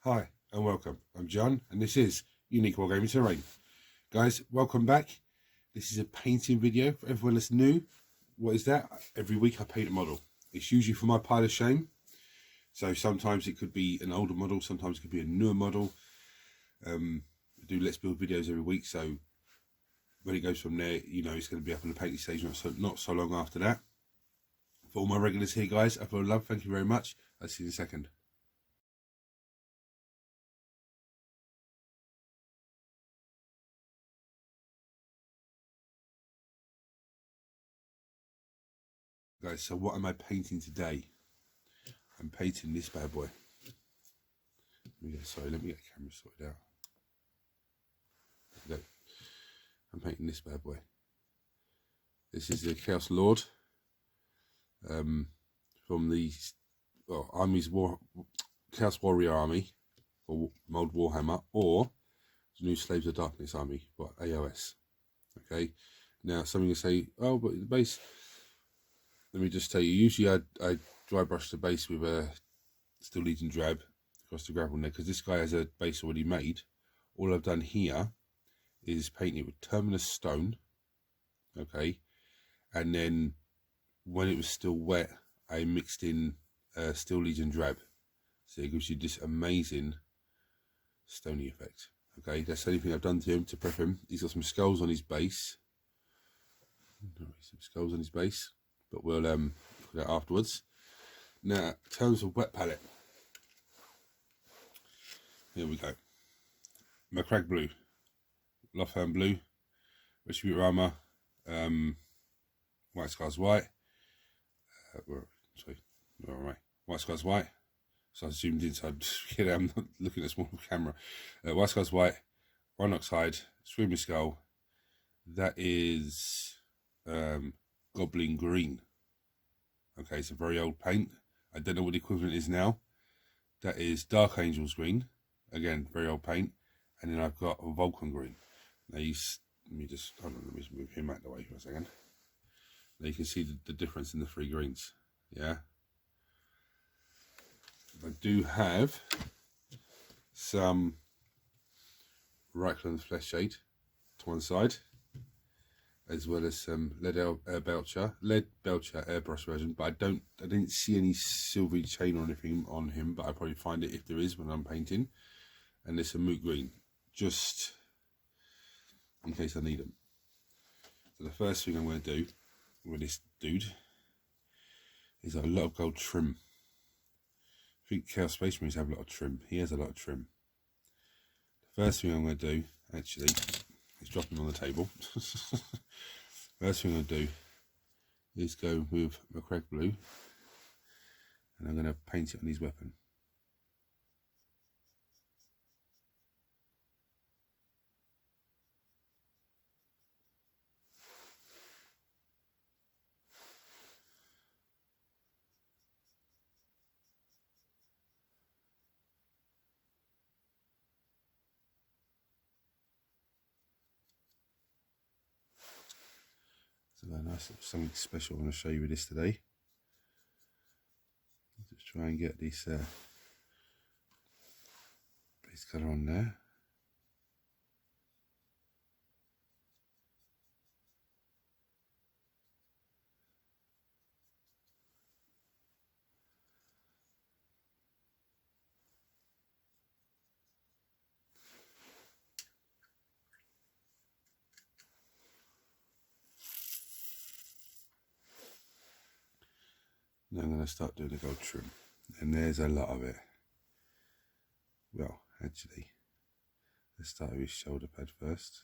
Hi and welcome. I'm John and this is Unique Wargaming Terrain. Guys, welcome back. This is a painting video for everyone that's new. What is that? Every week I paint a model. It's usually for my pile of shame. So sometimes it could be an older model, sometimes it could be a newer model. I do Let's Build videos every week, so when it goes from there, you know it's going to be up on the painting stage not so long after that. For all my regulars here, guys, I feel love, thank you very much. I'll see you in a second. Guys, so what am I painting today? I'm painting this bad boy. Let me get the camera sorted out. There we go. I'm painting this bad boy. This is the Chaos Lord from the Chaos Warrior Army, or Old Warhammer, or the new Slaves of Darkness Army, but AOS. Okay, now some of you say, oh, but the base. Let me just tell you, usually I dry brush the base with a Steel Legion drab across the gravel neck, because this guy has a base already made. All I've done here is paint it with Terminus stone, okay, and then when it was still wet, I mixed in Steel Legion drab, so it gives you this amazing stony effect. Okay, that's the only thing I've done to him to prep him. He's got some skulls on his base. Some skulls on his base, but we'll look at that afterwards. Now, in terms of wet palette, here we go. Macragge blue, Lothern blue, Retributor armor, White Scars white. White Scars white. So I zoomed in, so I'm not looking at a small camera. White Scars white, Iron Oxide, Screaming Skull. That is Goblin green. Okay, it's a very old paint. I don't know what the equivalent is now. That is Dark Angels green. Again, very old paint. And then I've got Vulcan green. Now let me just move him out of the way for a second. Now you can see the difference in the three greens. Yeah. I do have some Reichland Flesh Shade to one side, as well as some lead belcher airbrush version, but I didn't see any silvery chain or anything on him, but I'll probably find it if there is when I'm painting. And there's some moot green, just in case I need them. So the first thing I'm going to do with this dude is a lot of gold trim. I think Chaos Space Marines have a lot of trim. He has a lot of trim. The first thing I'm going to do, actually, is drop him on the table. First thing I'm going to do is go with Macragge blue, and I'm going to paint it on his weapon. So a nice little something special I want to show you with this today. Just try and get this base colour on there. Now I'm going to start doing the gold trim, and there's a lot of it. Well, actually, let's start with his shoulder pad first.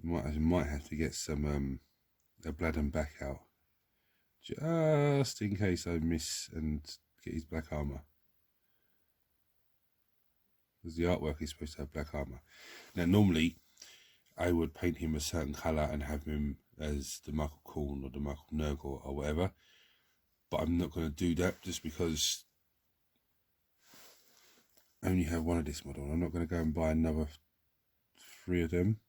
You might have to get some a blad and back out, just in case I miss and get his black armor. Because the artwork is supposed to have black armor. Now, normally, I would paint him a certain colour and have him as the Michael Korn or the Michael Nurgle or whatever. But I'm not going to do that just because I only have one of this model. I'm not going to go and buy another 3 of them.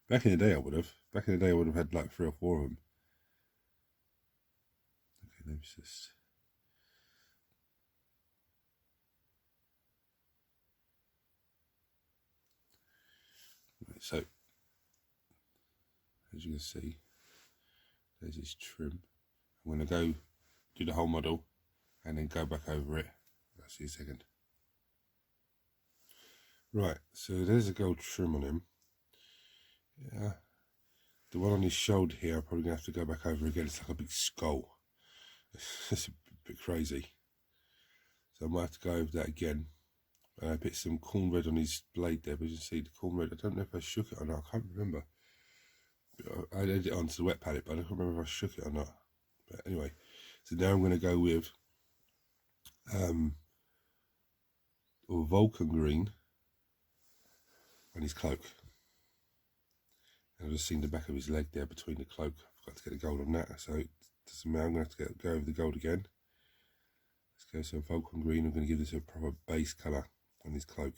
Back in the day I would have. Back in the day I would have had like 3 or 4 of them. Okay, let me just... Right, so, as you can see, there's this trim. I'm going to go do the whole model and then go back over it. I'll see you a second. Right, so there's a gold trim on him. Yeah, the one on his shoulder here, I'm probably going to have to go back over again. It's like a big skull. It's a bit crazy. So I might have to go over that again. And I put some corn red on his blade there, but you can see the corn red. I don't know if I shook it or not. I can't remember. I added it onto the wet palette, but I don't remember if I shook it or not. But anyway, so now I'm going to go with Vulcan green on his cloak. And I've just seen the back of his leg there between the cloak. I forgot to get the gold on that, so it doesn't matter. I'm going to have to go over the gold again. Let's go some Vulcan green. I'm going to give this a proper base colour on his cloak.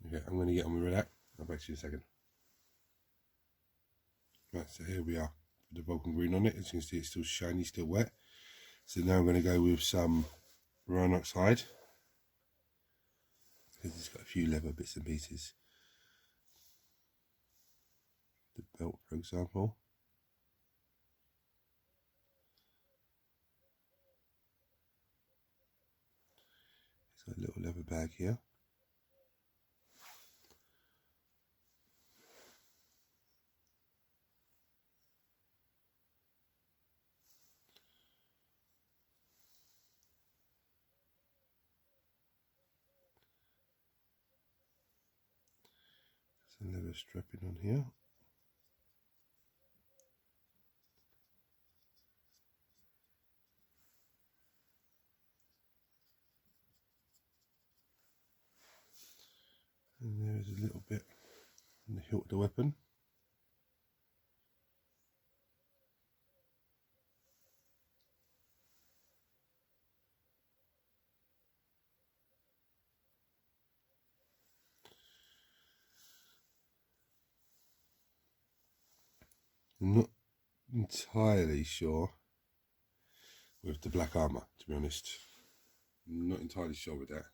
Okay, I'm going to get on with that. I'll back to you in a second. Right, so here we are with the Vulcan green on it. As you can see, it's still shiny, still wet. So now I'm going to go with some iron oxide, because it's got a few leather bits and pieces. The belt, for example. It's got a little leather bag here. Some leather strapping on here. And there's a little bit on the hilt of the weapon. I'm not entirely sure with the black armour, to be honest. I'm not entirely sure with that.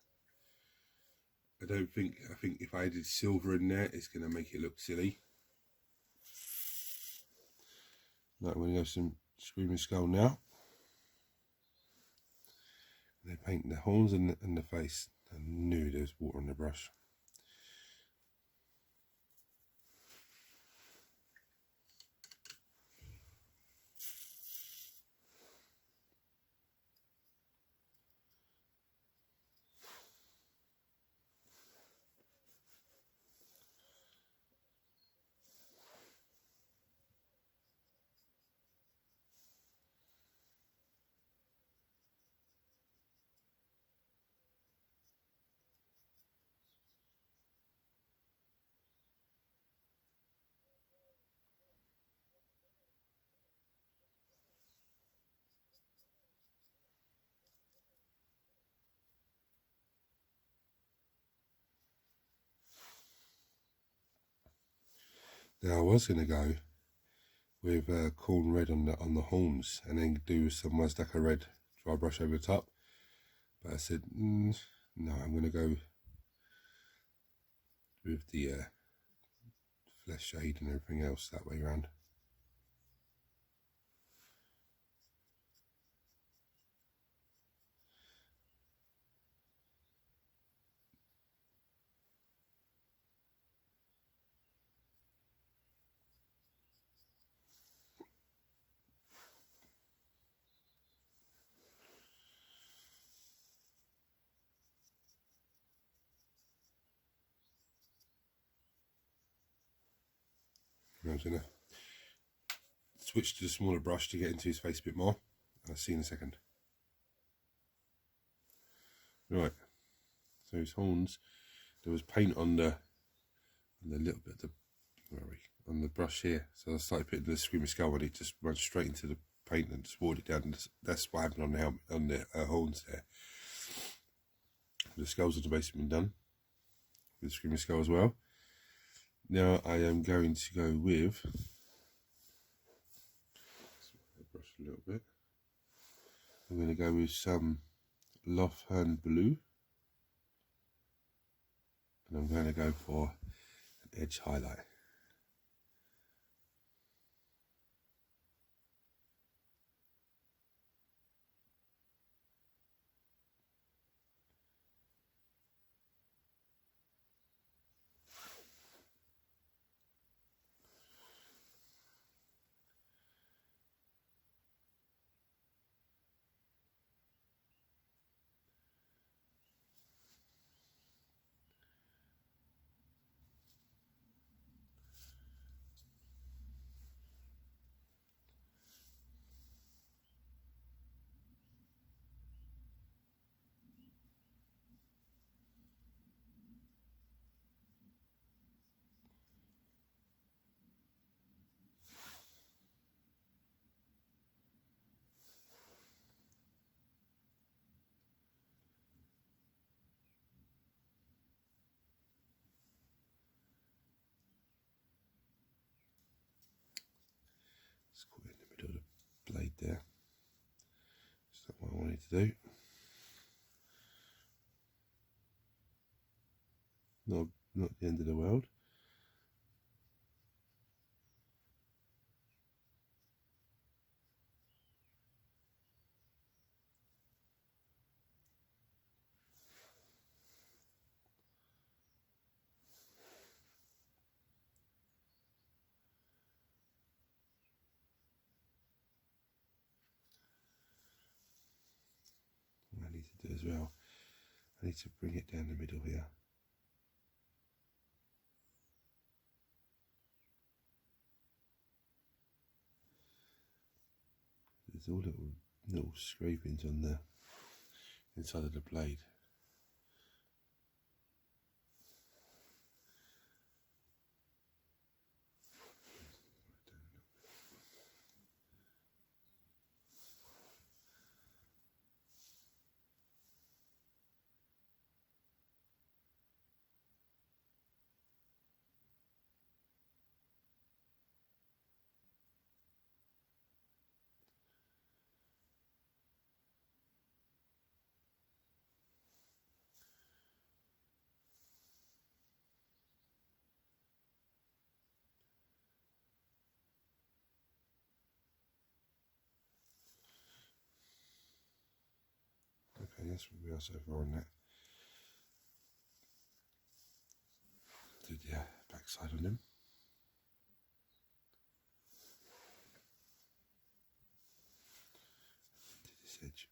I think if I added silver in there, it's going to make it look silly. Right, I'm going to go some Screaming Skull now. They're painting the horns and the face. I knew there was water on the brush. Now I was going to go with corn red on the horns and then do some Mazdaka red dry brush over the top, but I said no, I'm going to go with the flesh shade and everything else that way around. I'm going to switch to the smaller brush to get into his face a bit more. I'll see you in a second. Right, so his horns, there was paint on the little bit of the, where are we? On the brush here. So I started putting the Screaming Skull and it just went straight into the paint and just watered it down. And that's what happened on the helmet, on the horns there. The skulls have basically been done with the Screaming Skull as well. Now I am going to go with, brush a little bit. I'm going to go with some Lofhern Blue, and I'm going to go for an edge highlight. Just caught it in the middle of the blade there. That's not what I wanted to do. Not the end of the world. What I need to do as well, I need to bring it down the middle here. There's all little scrapings on the inside of the blade. Okay, that's what we are so far on that. Did the backside on him. Did this edge.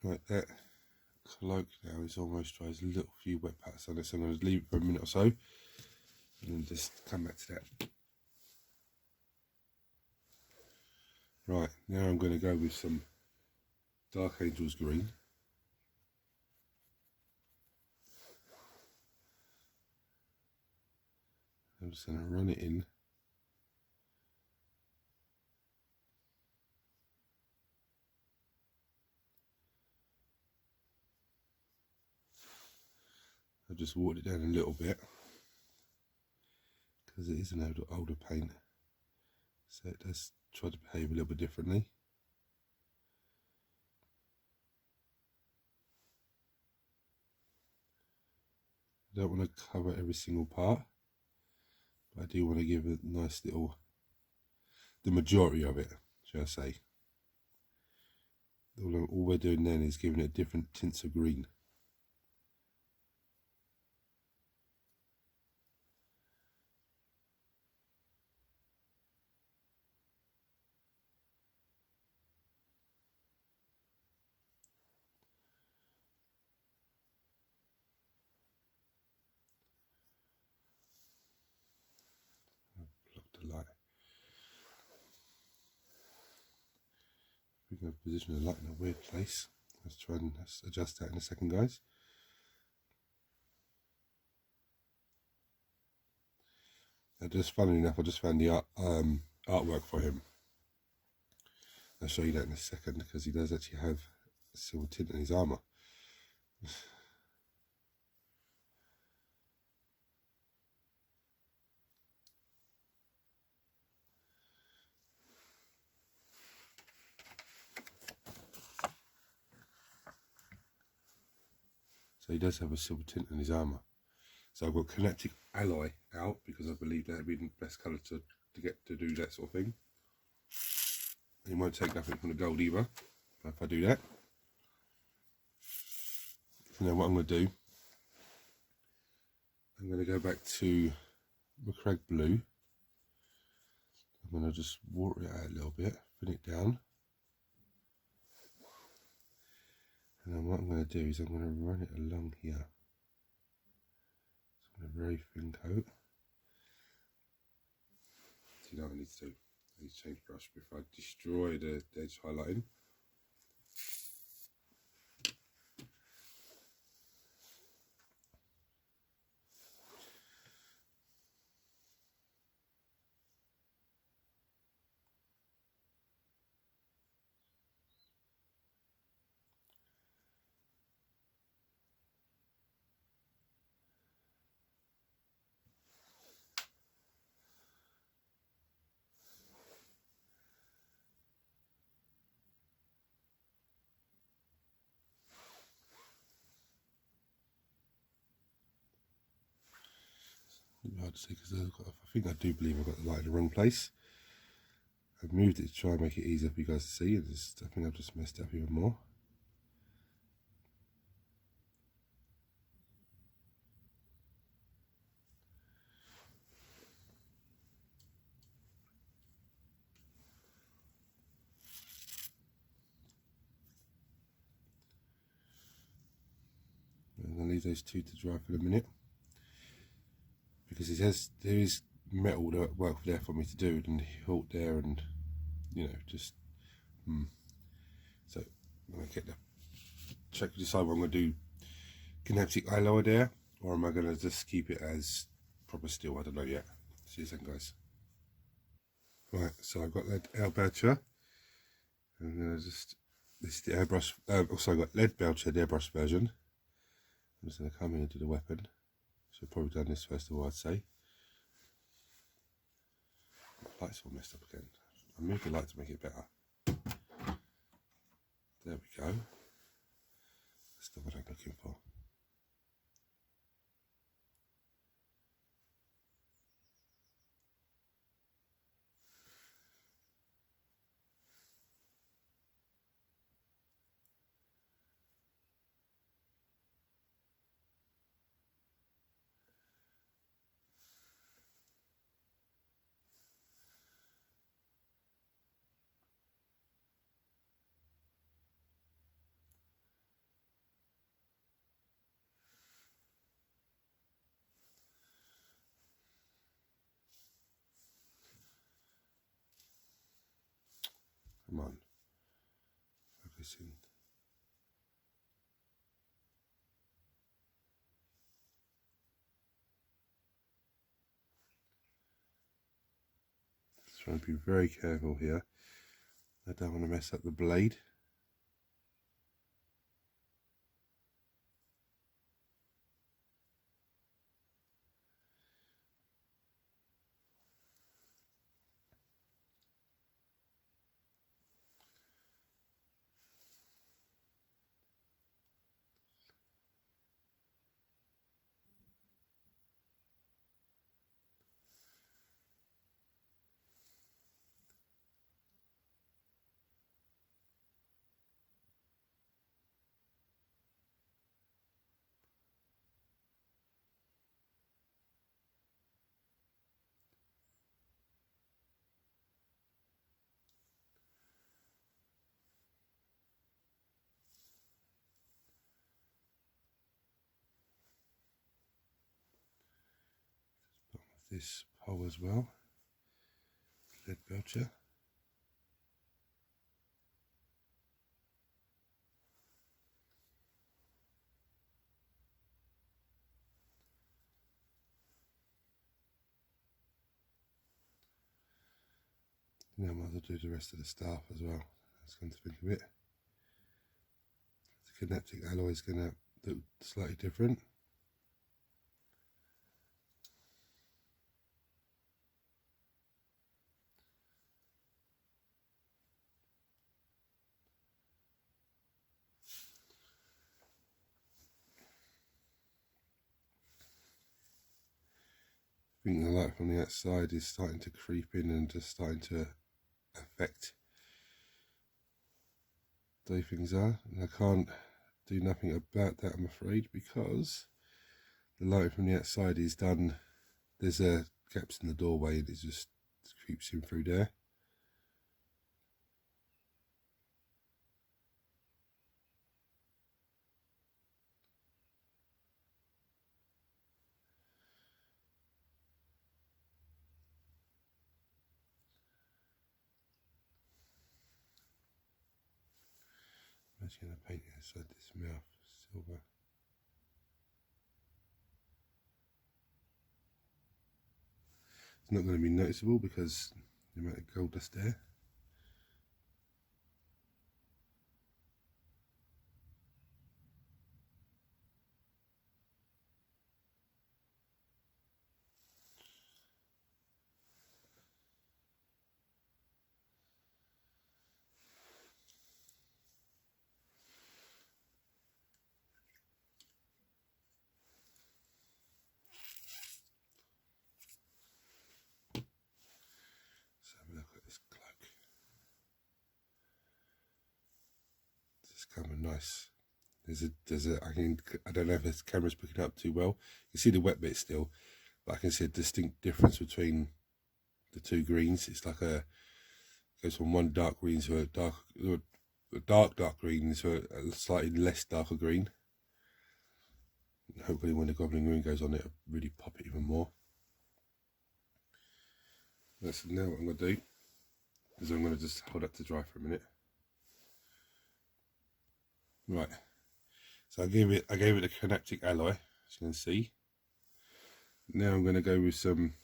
Right, that cloak now is almost dry. There's a little few wet pats on it, so I'm going to leave it for a minute or so and then just come back to that. Right, now I'm going to go with some Dark Angels green. I'm just going to run it in. I've just watered it down a little bit because it is an older paint, so it does try to behave a little bit differently. I don't want to cover every single part, but I do want to give a nice little, the majority of it, shall I say. All we're doing then is giving it different tints of green. Block the light. We're going to position the light in a weird place. Let's try and adjust that in a second, guys. Just funnily enough, I just found the artwork for him. I'll show you that in a second because he does actually have a silver tint in his armour. So he does have a silver tint in his armour. So I've got Kinetic Alloy out because I believe that would be the best colour to get to do that sort of thing. It won't take nothing from the gold either, if I do that. So now what I'm going to do, I'm going to go back to McCrag Blue. I'm going to just water it out a little bit, thin it down. And then what I'm going to do is I'm going to run it along here. So a very thin coat. So you know what I need to do? I need to change brush before I destroy the edge highlighting. Hard to see because I think I do believe I've got the light in the wrong place. I've moved it to try and make it easier for you guys to see, and I think I've just messed it up even more. I'm going to leave those two to dry for a minute because there is metal work there for me to do, and hilt there, and you know, just so I'm going to check to decide what I'm going to do. Kinetic Alloy there, or am I going to just keep it as proper steel? I don't know yet. See you then, guys. Right, so I've got that airbrush. I'm going to just, this is the airbrush, also I've got lead belcher, the airbrush version. I'm just going to come in and do the weapon. Should have probably done this first of all, I'd say. The light's all messed up again. I moved the light to make it better. There we go. That's the one I'm looking for. Come on. Focusing. Just trying to be very careful here. I don't want to mess up the blade. This pole as well, lead belcher. Now I might as well do the rest of the staff as well. Let's come to think of it. The kinetic alloy is going to look slightly different. I think the light from the outside is starting to creep in and just starting to affect the way things are, and I can't do nothing about that, I'm afraid, because the light from the outside is done. There's gaps in the doorway and it just creeps in through there. I'm actually going to paint it inside this mouth silver. It's not going to be noticeable because the amount of gold dust there. Let's have a look at this cloak. It's kind of nice. I don't know if this camera's picking up too well. You can see the wet bit still, but I can see a distinct difference between the two greens. It's like goes from one dark green to a dark green to a slightly less darker green. And hopefully when the goblin green goes on, it'll really pop it even more. So now what I'm going to do is I'm going to just hold that to dry for a minute. Right, so I gave it a kinetic alloy, as you can see. Now I'm going to go with some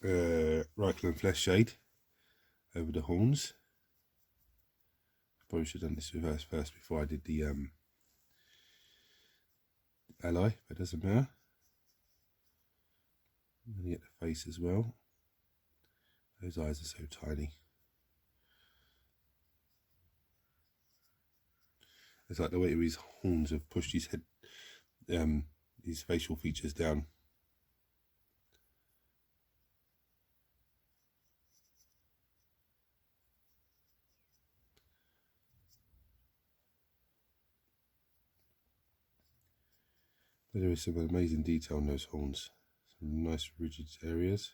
Reichland flesh shade over the horns. I probably should have done this reverse first before I did the alloy, but it doesn't matter. I'm going to get the face as well. Those eyes are so tiny. It's like the way his horns have pushed his head, his facial features down. But there is some amazing detail in those horns. Some nice rigid areas.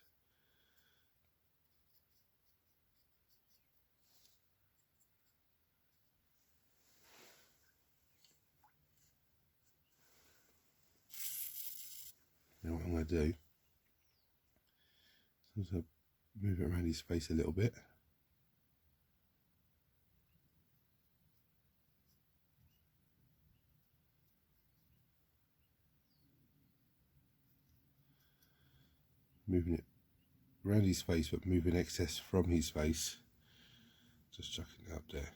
Now what I'm going to do is move it around his face a little bit. moving it around his face, but moving excess from his face, just chucking it up there.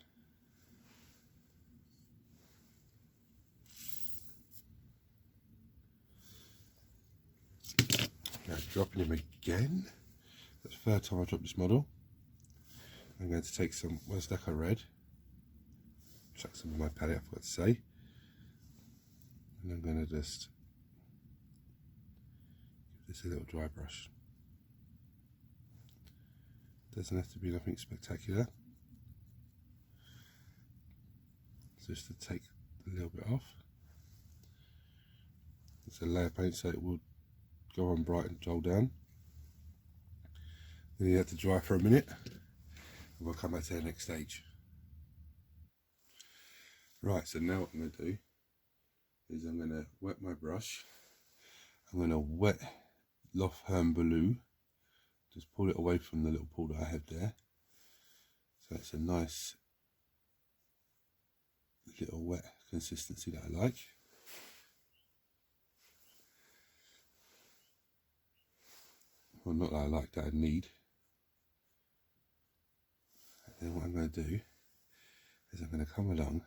Now dropping him again. That's the third time I've dropped this model. I'm going to take some Westdeco red, chuck some of my palette, I forgot to say, and I'm going to just give this a little dry brush. Doesn't have to be nothing spectacular, just to take a little bit off. It's a layer paint, so it will go on bright and dull down. Then you have to dry for a minute, and we'll come back to the next stage. Right, so now what I'm going to do is I'm going to wet my brush. I'm going to wet Warhammer Blue, just pull it away from the little pool that I have there. So it's a nice little wet consistency that I like. Well, not that I like, that I need. And then what I'm going to do is I'm going to come along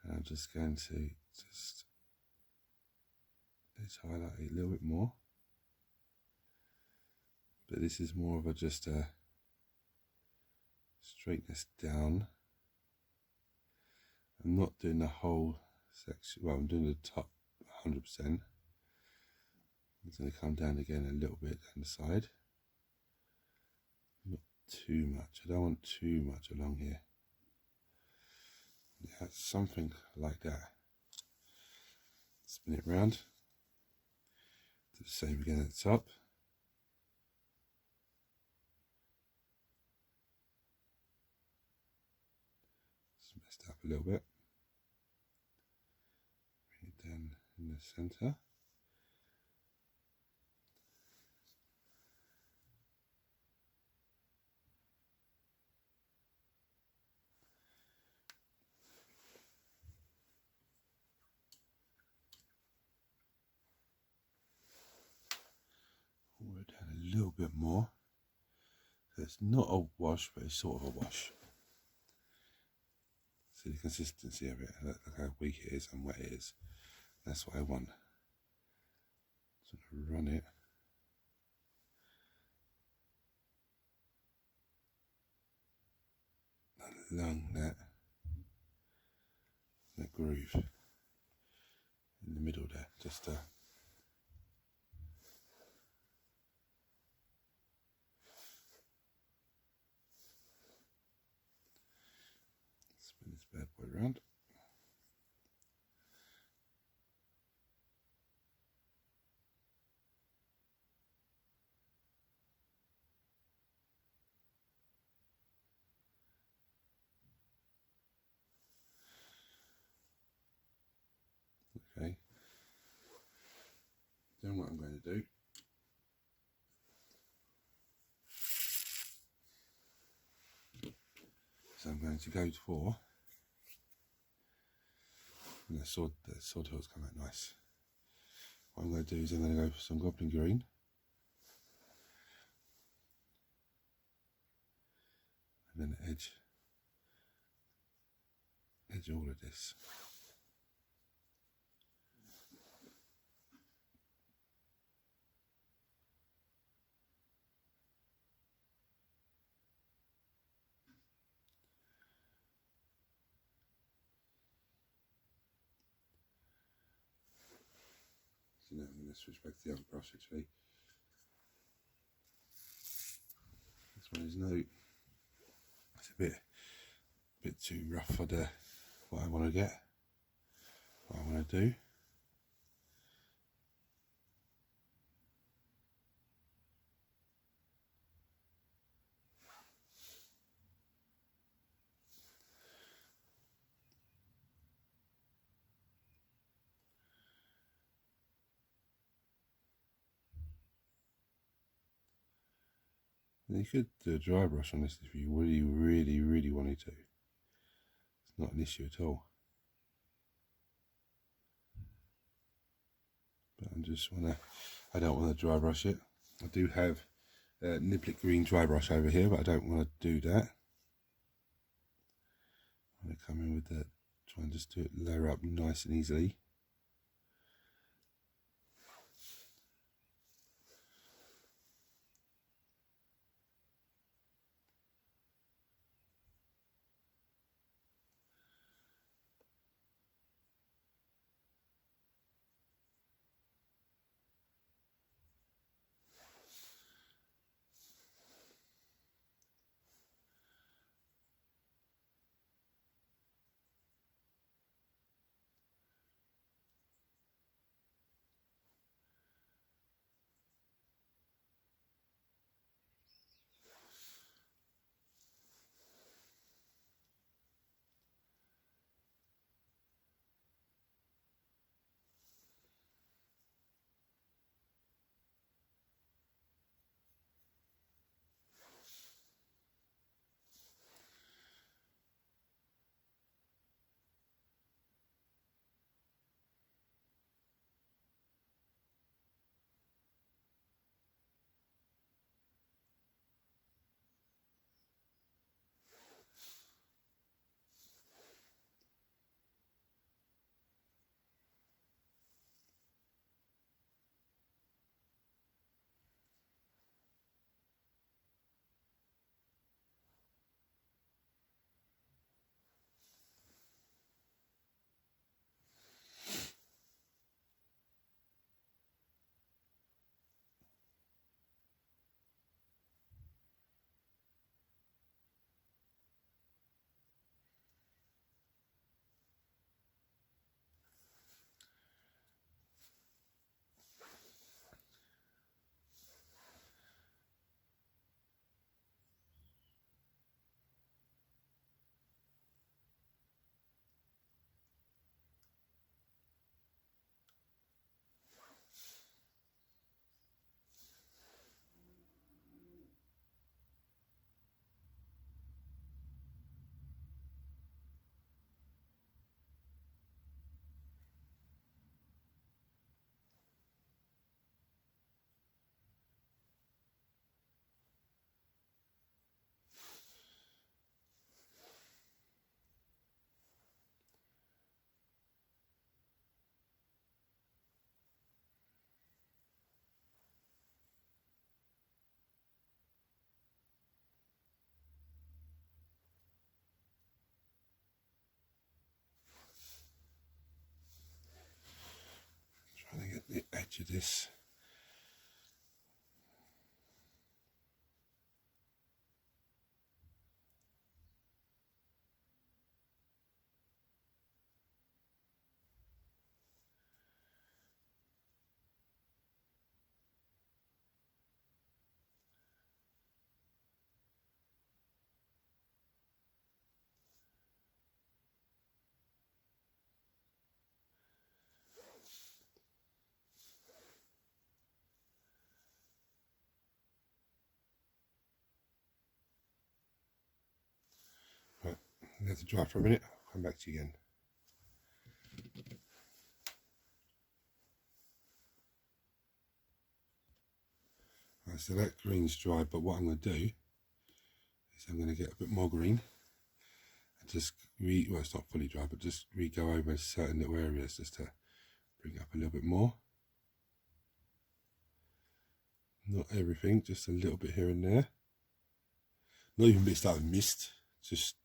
and I'm just going to let's highlight it a little bit more. But this is more of a just a straightness down. I'm not doing the whole section, well, I'm doing the top 100%. It's going to come down again a little bit down the side. Not too much, I don't want too much along here. Yeah, something like that. Spin it round. Do the same again at the top. Just messed up a little bit. Bring it down in the centre. We're down a little bit more. So it's not a wash, but it's sort of a wash. See the consistency of it, look how weak it is and wet it is. That's what I want. So I'm going to run it along that groove in the middle there, just spin this bad boy around. Okay. Then what I'm going to do is I'm going to go for, and the sword hills come out nice. What I'm going to do is I'm going to go for some goblin green. And then edge all of this. So now I'm going to switch back to the other brush actually. This one is it's a bit too rough for what I want to get, what I want to do. You could do a dry brush on this if you really wanted to. It's not an issue at all. But I don't want to dry brush it. I do have Niblet green dry brush over here, but I don't want to do that. I'm going to come in with that, try and just do it, layer up nice and easily. Trying to get the edge of this. Right, let it dry for a minute, I'll come back to you again. Right, so that green's dry, but what I'm going to do is I'm going to get a bit more green and just well, it's not fully dry, but just go over certain little areas just to bring it up a little bit more. Not everything, just a little bit here and there. Not even bits that I've missed, just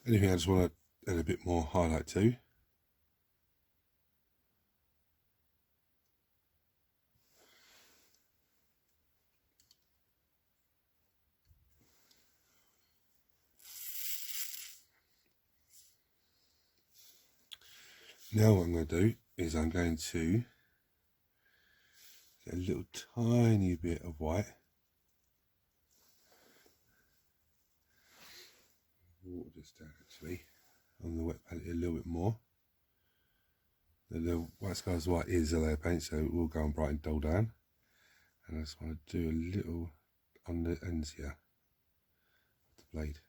anything I just want to add a bit more highlight to. Now what I'm going to do is I'm going to get a little tiny bit of white. Water just down actually on the wet palette a little bit more. The white skies white is a layer paint, so it will go and brighten dull down. And I just want to do a little on the ends here of the blade.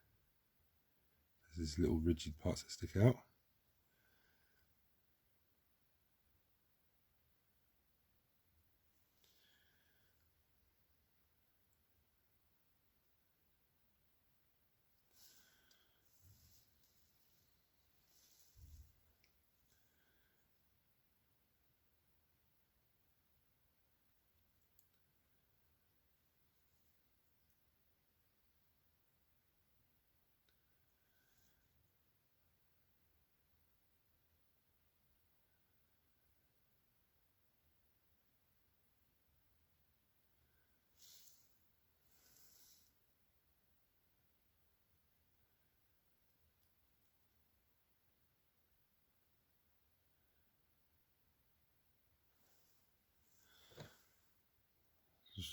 There's these little rigid parts that stick out.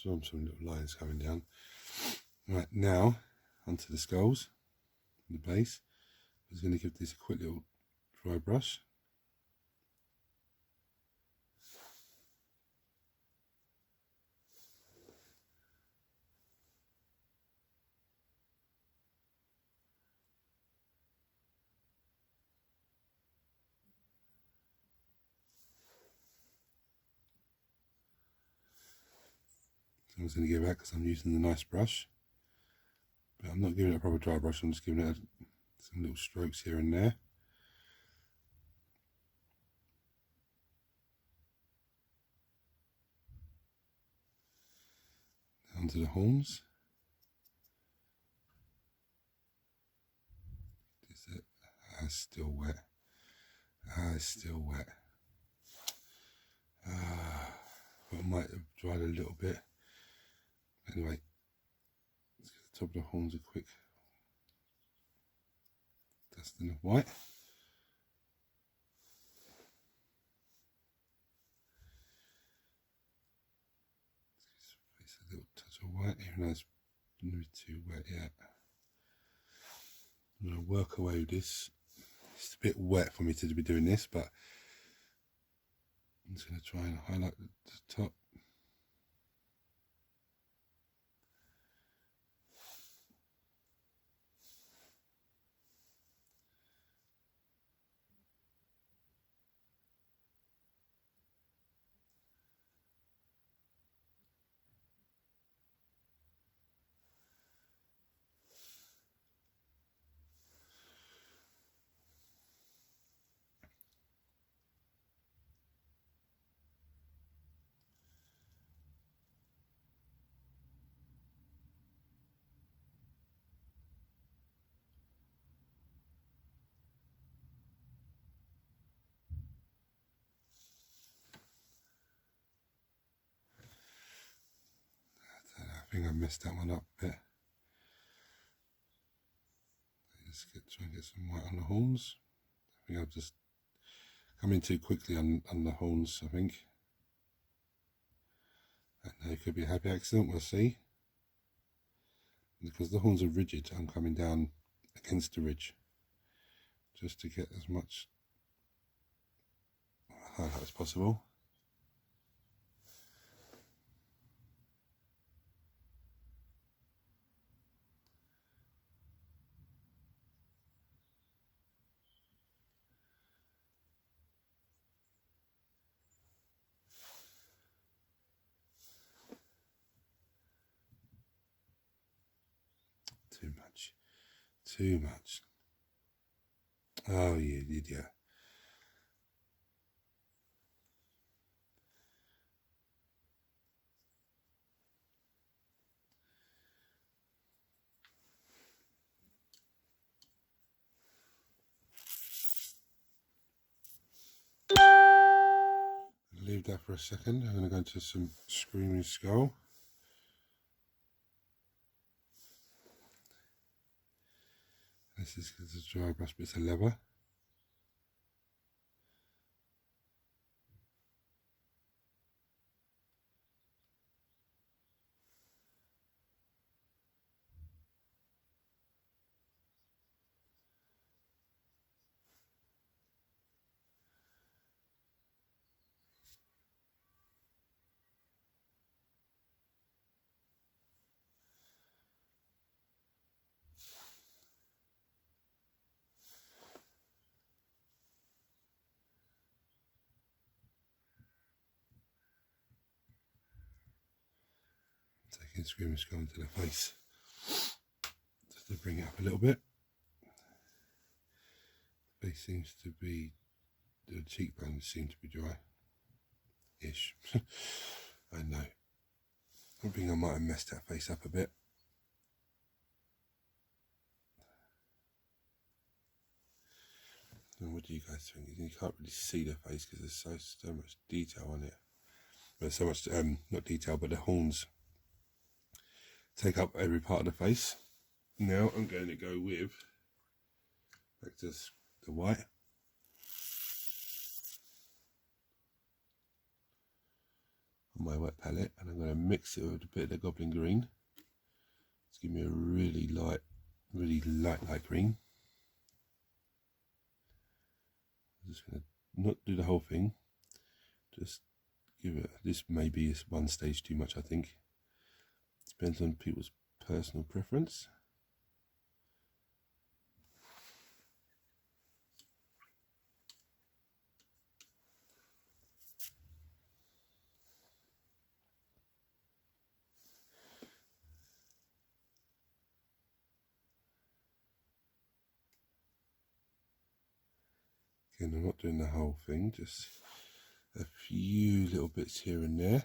some little lines coming down. Right, now onto the skulls, the base. I'm just going to give this a quick little dry brush. I'm just going to give it back because I'm using the nice brush, but I'm not giving it a proper dry brush. I'm just giving it some little strokes here and there. Onto the horns. Is it? It's still wet. It's still wet. But I might have dried a little bit. Anyway, let's get the top of the horns a quick dusting of white. Let's a little touch of white, even though it's not too wet yet. I'm going to work away with this. It's a bit wet for me to be doing this, but I'm just going to try and highlight the top. I think I messed that one up a bit. Let's try and get some white on the horns. I think I've just come in too quickly on the horns, I think. And it could be a happy accident, we'll see. Because the horns are rigid, I'm coming down against the ridge just to get as much highlight as possible. Too much. Oh, you idiot. Leave that for a second. I'm going to go into some Screaming Skull. This is a dry brush, but it's a leather. Taking Screaming Skull into the face, just to bring it up a little bit. The face seems to be, the cheekbones seem to be dry-ish. I know. I think I might have messed that face up a bit. And what do you guys think? You can't really see the face because there's so much detail on it. There's so much, not detail, but the horns take up every part of the face. Now I'm going to go with, back to the white. On my wet palette, and I'm going to mix it with a bit of the Goblin Green. It's give me a really light green. I'm just going to not do the whole thing, just give it, this maybe is one stage too much, I think. Depends on people's personal preference. Again, I'm not doing the whole thing, just a few little bits here and there.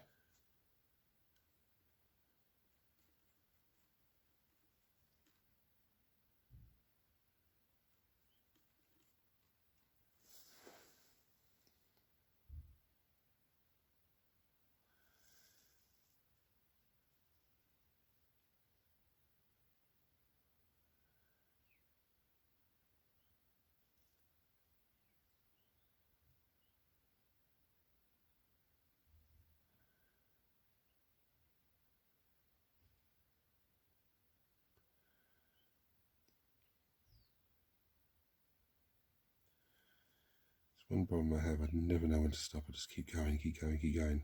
One problem I have, I never know when to stop. I just keep going, keep going, keep going.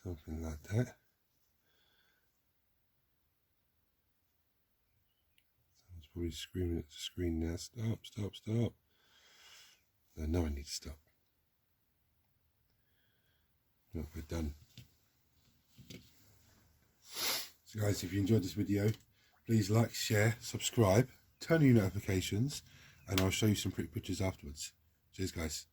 Something like that. Someone's probably screaming at the screen now, stop, stop, stop. No, I need to stop. Well, we're done. So guys, if you enjoyed this video, please like, share, subscribe, turn on your notifications, and I'll show you some pretty pictures afterwards. Cheers guys.